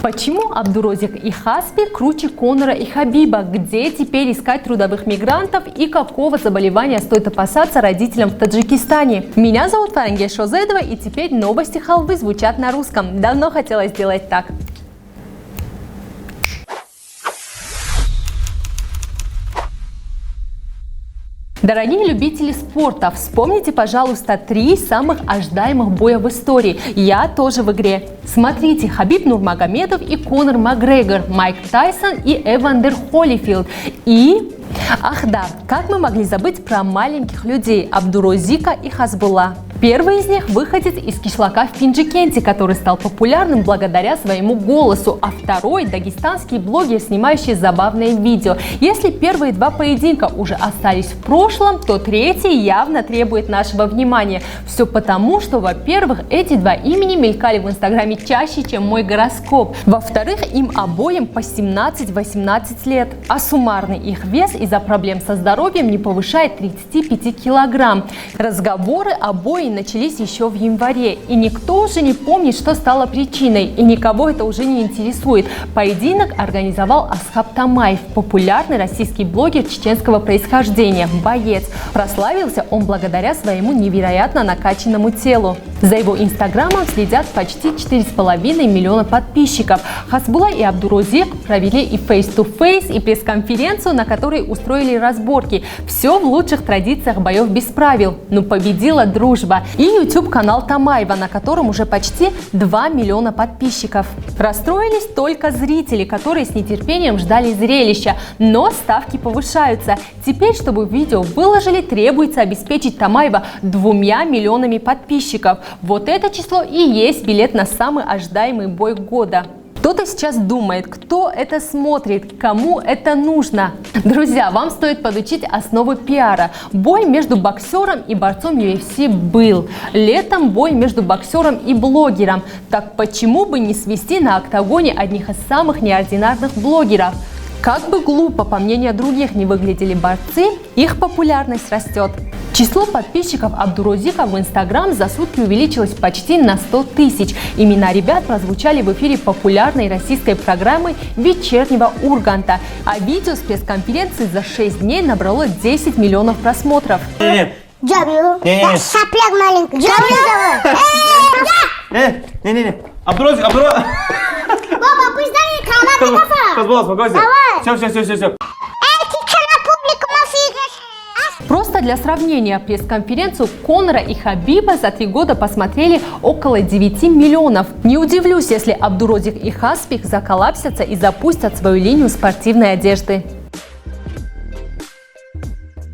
Почему Абдурозик и Хаспи круче Конора и Хабиба? Где теперь искать трудовых мигрантов и какого заболевания стоит опасаться родителям в Таджикистане? Меня зовут Фарангель Шозедова, и теперь новости халвы звучат на русском. Давно хотела сделать так. Дорогие любители спорта, вспомните, пожалуйста, 3 самых ожидаемых боя в истории. Я тоже в игре. Смотрите: Хабиб Нурмагомедов и Конор Макгрегор, Майк Тайсон и Эвандер Холлифилд. И... Ах да, как мы могли забыть про маленьких людей Абдурозика и Хасбулла. Первый из них выходец из кишлака в Пинджикенте, который стал популярным благодаря своему голосу, а второй – дагестанский блогер, снимающий забавные видео. Если первые 2 поединка уже остались в прошлом, то третий явно требует нашего внимания. Все потому, что, во-первых, эти 2 имени мелькали в инстаграме чаще, чем мой гороскоп. Во-вторых, им обоим по 17-18 лет, а суммарный их вес из-за проблем со здоровьем не повышает 35 килограмм. Разговоры о бое начались еще в январе, и никто уже не помнит, что стало причиной, и никого это уже не интересует. Поединок организовал Асхаб Тамаев, популярный российский блогер чеченского происхождения, боец. Прославился он благодаря своему невероятно накачанному телу. За его инстаграмом следят почти 4,5 миллиона подписчиков. Хасбулла и Абдурозик провели и face-to-face, и пресс-конференцию, на которой устроили разборки. Все в лучших традициях боев без правил. Но победила дружба. И YouTube-канал Тамаева, на котором уже почти 2 миллиона подписчиков. Расстроились только зрители, которые с нетерпением ждали зрелища. Но ставки повышаются. Теперь, чтобы видео выложили, требуется обеспечить Тамаева 2 миллионами подписчиков. Вот это число и есть билет на самый ожидаемый бой года. Кто-то сейчас думает, кто это смотрит, кому это нужно. Друзья, вам стоит подучить основы пиара. Бой между боксером и борцом UFC был. Летом бой между боксером и блогером. Так почему бы не свести на октагоне одних из самых неординарных блогеров? Как бы глупо, по мнению других, не выглядели борцы, их популярность растет. Число подписчиков Абдурозика в Инстаграм за сутки увеличилось почти на 100 тысяч. Имена ребят прозвучали в эфире популярной российской программы «Вечернего Урганта». А видео с пресс-конференции за 6 дней набрало 10 миллионов просмотров. Сопляк маленький. Абдурозик. Папа, пусть дай калат. Хасбулла, успокойся. Все. Просто для сравнения, пресс-конференцию Конора и Хабиба за 3 года посмотрели около 9 миллионов. Не удивлюсь, если Абдурозик и Хаспик заколлапсятся и запустят свою линию спортивной одежды.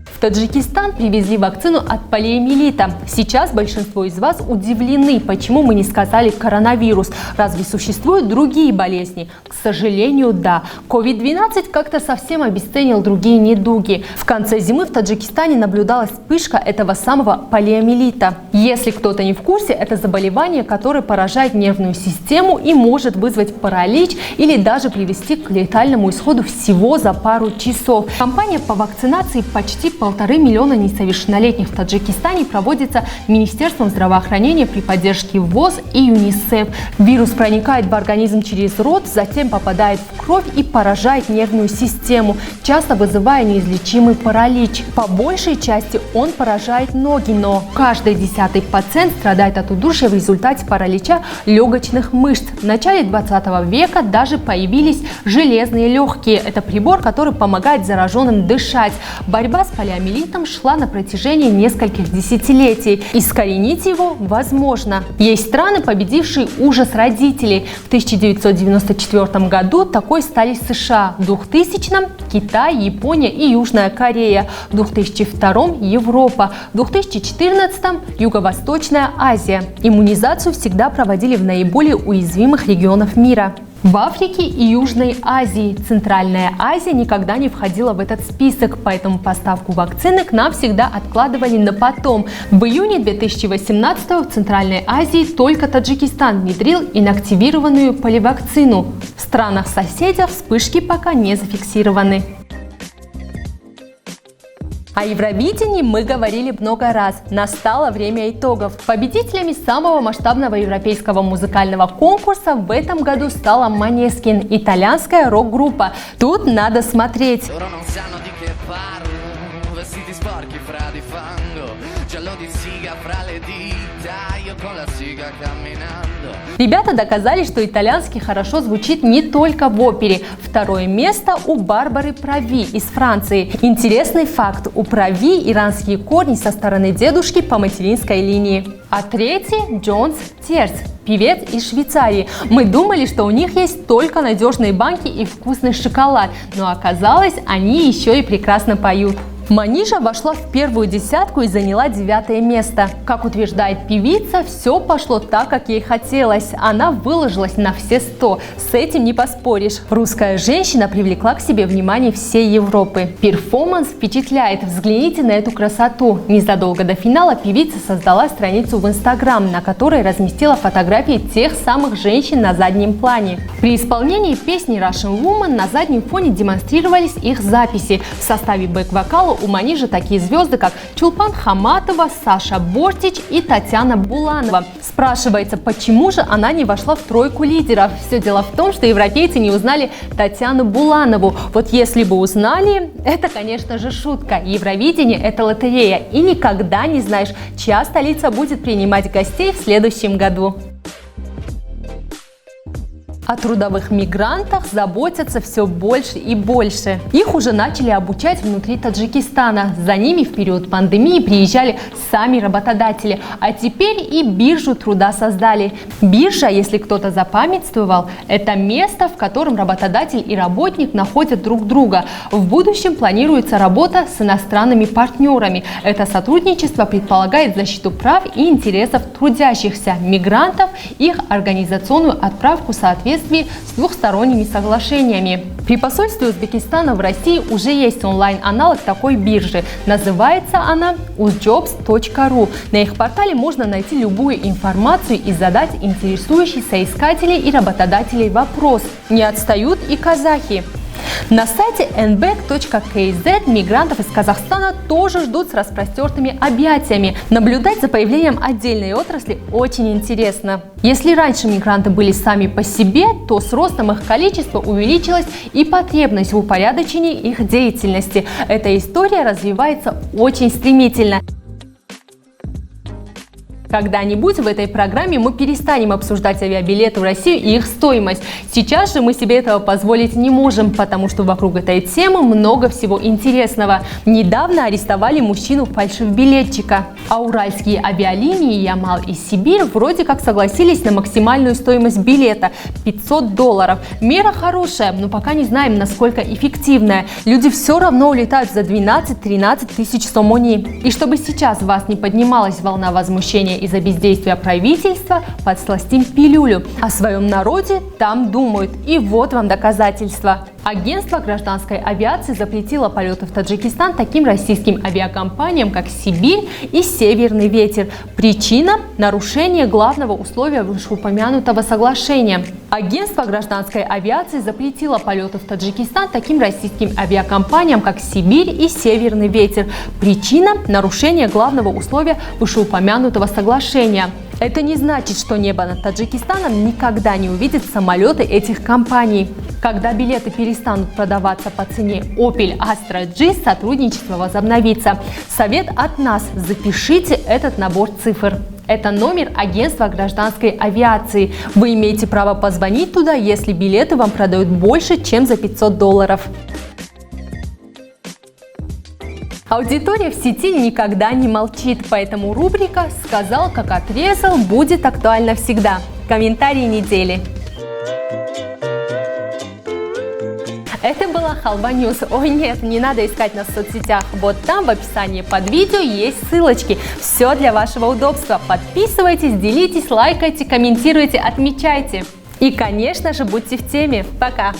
В Таджикистан привезли вакцину от полиомиелита. Сейчас большинство из вас удивлены, почему мы не сказали коронавирус. Разве существуют другие болезни? К сожалению, да. COVID-12 как-то совсем обесценил другие недуги. В конце зимы в Таджикистане наблюдалась вспышка этого самого полиомиелита. Если кто-то не в курсе, это заболевание, которое поражает нервную систему и может вызвать паралич или даже привести к летальному исходу всего за пару часов. Кампания по вакцинации почти 1,5 миллиона несовершеннолетних в Таджикистане проводится Министерством здравоохранения при поддержке ВОЗ и ЮНИСЕФ. Вирус проникает в организм через рот, затем попадает в кровь и поражает нервную систему, часто вызывая неизлечимый паралич. По большей части он поражает ноги, но каждый 10-й пациент страдает от удушья в результате паралича легочных мышц. В начале 20 века даже появились железные легкие. Это прибор, который помогает зараженным дышать. Борьба с полиомиелитом шла на протяжении нескольких десятилетий. Искоренить его возможно. Есть страны, победившие ужас родителей. В 1994 году такой стали США, в 2000-м – Китай, Япония и Южная Корея, в 2002-м – Европа, в 2014-м – Юго-Восточная Азия. Иммунизацию всегда проводили в наиболее уязвимых регионах мира. В Африке и Южной Азии. Центральная Азия никогда не входила в этот список, поэтому поставку вакцины к нам всегда откладывали на потом. В июне 2018-го в Центральной Азии только Таджикистан внедрил инактивированную поливакцину. В странах-соседях вспышки пока не зафиксированы. О Евровидении мы говорили много раз. Настало время итогов. Победителями самого масштабного европейского музыкального конкурса в этом году стала Måneskin, итальянская рок-группа. Тут надо смотреть. Ребята доказали, что итальянский хорошо звучит не только в опере. Второе место у Барбары Прави из Франции. Интересный факт: у Прави иранские корни со стороны дедушки по материнской линии. А третий – Джонс Терц, певец из Швейцарии. Мы думали, что у них есть только надежные банки и вкусный шоколад, но оказалось, они еще и прекрасно поют. Маниша вошла в первую десятку и заняла 9 место. Как утверждает певица, все пошло так, как ей хотелось. Она выложилась на все 100. С этим не поспоришь. Русская женщина привлекла к себе внимание всей Европы. Перформанс впечатляет. Взгляните на эту красоту. Незадолго до финала певица создала страницу в Instagram, на которой разместила фотографии тех самых женщин на заднем плане. При исполнении песни Russian Woman на заднем фоне демонстрировались их записи. В составе бэк-вокала у Манижи такие звезды, как Чулпан Хаматова, Саша Бортич и Татьяна Буланова. Спрашивается, почему же она не вошла в тройку лидеров? Все дело в том, что европейцы не узнали Татьяну Буланову. Вот если бы узнали, это, конечно же, шутка. Евровидение – это лотерея, и никогда не знаешь, чья столица будет принимать гостей в следующем году. О трудовых мигрантах заботятся все больше и больше. Их уже начали обучать внутри Таджикистана. За ними в период пандемии приезжали сами работодатели, а теперь и биржу труда создали. Биржа, если кто-то запамятствовал, это место, в котором работодатель и работник находят друг друга. В будущем планируется работа с иностранными партнерами. Это сотрудничество предполагает защиту прав и интересов трудящихся мигрантов, их организационную отправку соответственно с двухсторонними соглашениями. При посольстве Узбекистана в России уже есть онлайн-аналог такой биржи. Называется она uzjobs.ru. На их портале можно найти любую информацию и задать интересующий соискателей и работодателей вопрос. Не отстают и казахи. На сайте nback.kz мигрантов из Казахстана тоже ждут с распростертыми объятиями. Наблюдать за появлением отдельной отрасли очень интересно. Если раньше мигранты были сами по себе, то с ростом их количества увеличилась и потребность в упорядочении их деятельности. Эта история развивается очень стремительно. Когда-нибудь в этой программе мы перестанем обсуждать авиабилеты в Россию и их стоимость. Сейчас же мы себе этого позволить не можем, потому что вокруг этой темы много всего интересного. Недавно арестовали мужчину-фальшивбилетчика, а уральские авиалинии Ямал и Сибирь вроде как согласились на максимальную стоимость билета – $500. Мера хорошая, но пока не знаем, насколько эффективная. Люди все равно улетают за 12-13 тысяч сомони. И чтобы сейчас в вас не поднималась волна возмущения из-за бездействия правительства, подсластим пилюлю. О своем народе там думают. И вот вам доказательства. Агентство гражданской авиации запретило полеты в Таджикистан таким российским авиакомпаниям, как «Сибирь» и «Северный ветер». Причина – нарушение главного условия вышеупомянутого соглашения. Агентство гражданской авиации запретило полеты в Таджикистан таким российским авиакомпаниям, как «Сибирь» и «Северный ветер». Причина – нарушение главного условия вышеупомянутого соглашения. Это не значит, что небо над Таджикистаном никогда не увидит самолеты этих компаний. Когда билеты перестанут продаваться по цене Opel Astra G, сотрудничество возобновится. Совет от нас: запишите этот набор цифр. Это номер агентства гражданской авиации. Вы имеете право позвонить туда, если билеты вам продают больше, чем за $500. Аудитория в сети никогда не молчит, поэтому рубрика «Сказал, как отрезал» будет актуальна всегда. Комментарии недели. Это была Халва Ньюс. Ой, нет, не надо искать нас в соцсетях. Вот там в описании под видео есть ссылочки. Все для вашего удобства. Подписывайтесь, делитесь, лайкайте, комментируйте, отмечайте. И, конечно же, будьте в теме. Пока!